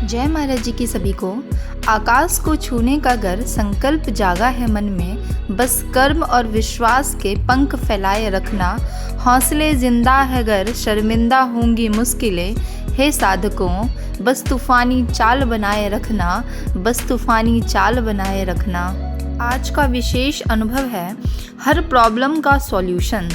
जय महाराज जी की सभी को। आकाश को छूने का गर संकल्प जागा है मन में, बस कर्म और विश्वास के पंख फैलाए रखना। हौसले जिंदा है गर शर्मिंदा होंगी मुश्किलें, हे साधकों बस तूफानी चाल बनाए रखना, बस तूफानी चाल बनाए रखना। आज का विशेष अनुभव है हर प्रॉब्लम का सॉल्यूशन।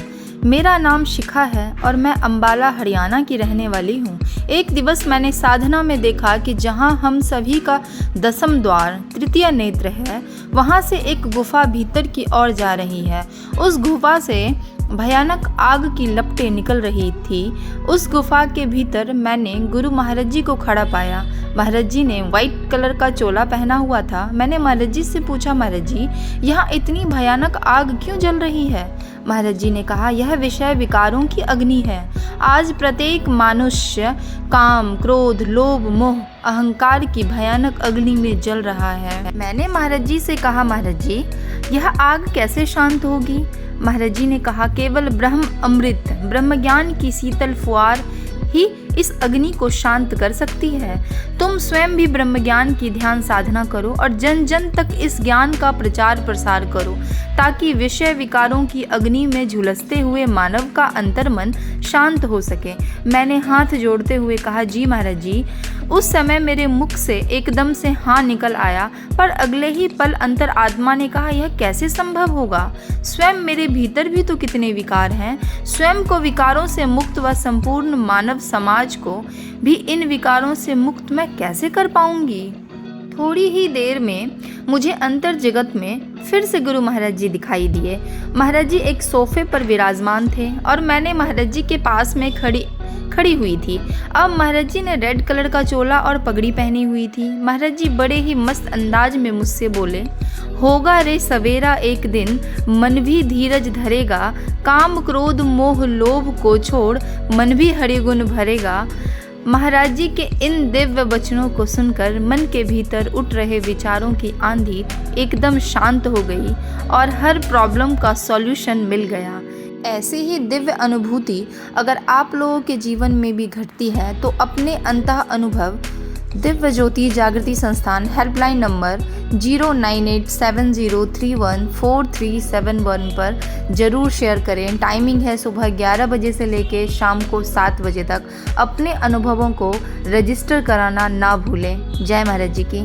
मेरा नाम शिखा है और मैं अंबाला हरियाणा की रहने वाली हूँ। एक दिवस मैंने साधना में देखा कि जहाँ हम सभी का दसम द्वार तृतीय नेत्र है, वहाँ से एक गुफा भीतर की ओर जा रही है। उस गुफा से भयानक आग की लपटें निकल रही थी। उस गुफा के भीतर मैंने गुरु महाराज जी को खड़ा पाया। महाराज जी ने वाइट कलर का चोला पहना हुआ था। मैंने महाराज जी से पूछा, महाराज जी यहाँ इतनी भयानक आग क्यों जल रही है? महाराज जी ने कहा, यह विषय विकारों की अग्नि है। आज प्रत्येक मनुष्य काम, क्रोध, लोभ, मोह, अहंकार की भयानक अग्नि में जल रहा है। मैंने महाराज जी से कहा, महाराज जी यह आग कैसे शांत होगी? महाराज जी ने कहा, केवल ब्रह्म अमृत, ब्रह्म ज्ञान की शीतल फुहार ही इस अग्नि को शांत कर सकती है। तुम स्वयं भी ब्रह्म ज्ञान की ध्यान साधना करो और जन जन तक इस ज्ञान का प्रचार प्रसार करो, ताकि विषय विकारों की अग्नि में झुलसते हुए मानव का अंतर्मन शांत हो सके। मैंने हाथ जोड़ते हुए कहा, जी महाराज जी। उस समय मेरे मुख से एकदम से हाँ निकल आया, पर अगले ही पल अंतर आत्मा ने कहा, यह कैसे संभव होगा? स्वयं मेरे भीतर भी तो कितने विकार हैं। स्वयं को विकारों से मुक्त व संपूर्ण मानव समाज को भी इन विकारों से मुक्त मैं कैसे कर पाऊंगी? थोड़ी ही देर में मुझे अंतर जगत में फिर से गुरु महाराज जी दिखाई दिए। महाराज जी एक सोफे पर विराजमान थे और मैंने महाराज जी के पास में खड़ी हुई थी। अब महाराज जी ने रेड कलर का चोला और पगड़ी पहनी हुई थी। महाराज जी बड़े ही मस्त अंदाज में मुझसे बोले, होगा रे सवेरा एक दिन, मन भी धीरज धरेगा, काम क्रोध मोह लोभ को छोड़, मन भी हरि गुण भरेगा। महाराज जी के इन दिव्य वचनों को सुनकर मन के भीतर उठ रहे विचारों की आंधी एकदम शांत हो गई और हर प्रॉब्लम का सॉल्यूशन मिल गया। ऐसी ही दिव्य अनुभूति अगर आप लोगों के जीवन में भी घटती है तो अपने अंतः अनुभव दिव्य ज्योति जागृति संस्थान हेल्पलाइन नंबर 099870314371 पर ज़रूर शेयर करें। टाइमिंग है सुबह 11 बजे से लेकर शाम को 7 बजे तक। अपने अनुभवों को रजिस्टर कराना ना भूलें। जय महाराज जी की।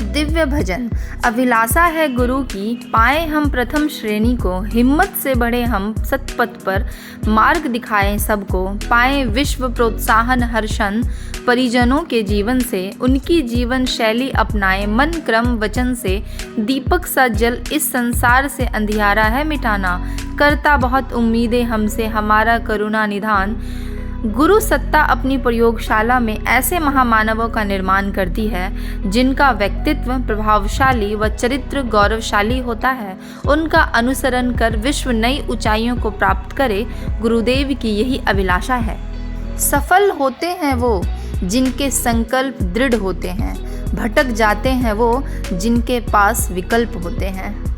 दिव्य भजन। अभिलाषा है गुरु की, पाए हम प्रथम श्रेणी को, हिम्मत से बढ़े हम सतपथ पर, मार्ग दिखाएं सबको, पाए विश्व प्रोत्साहन हर्षण, परिजनों के जीवन से उनकी जीवन शैली अपनाएं, मन क्रम वचन से दीपक सा जल इस संसार से अंधियारा है मिटाना, करता बहुत उम्मीदें हमसे हमारा करुणा निधान। गुरु सत्ता अपनी प्रयोगशाला में ऐसे महामानवों का निर्माण करती है जिनका व्यक्तित्व प्रभावशाली व चरित्र गौरवशाली होता है। उनका अनुसरण कर विश्व नई ऊंचाइयों को प्राप्त करे, गुरुदेव की यही अभिलाषा है। सफल होते हैं वो जिनके संकल्प दृढ़ होते हैं, भटक जाते हैं वो जिनके पास विकल्प होते हैं।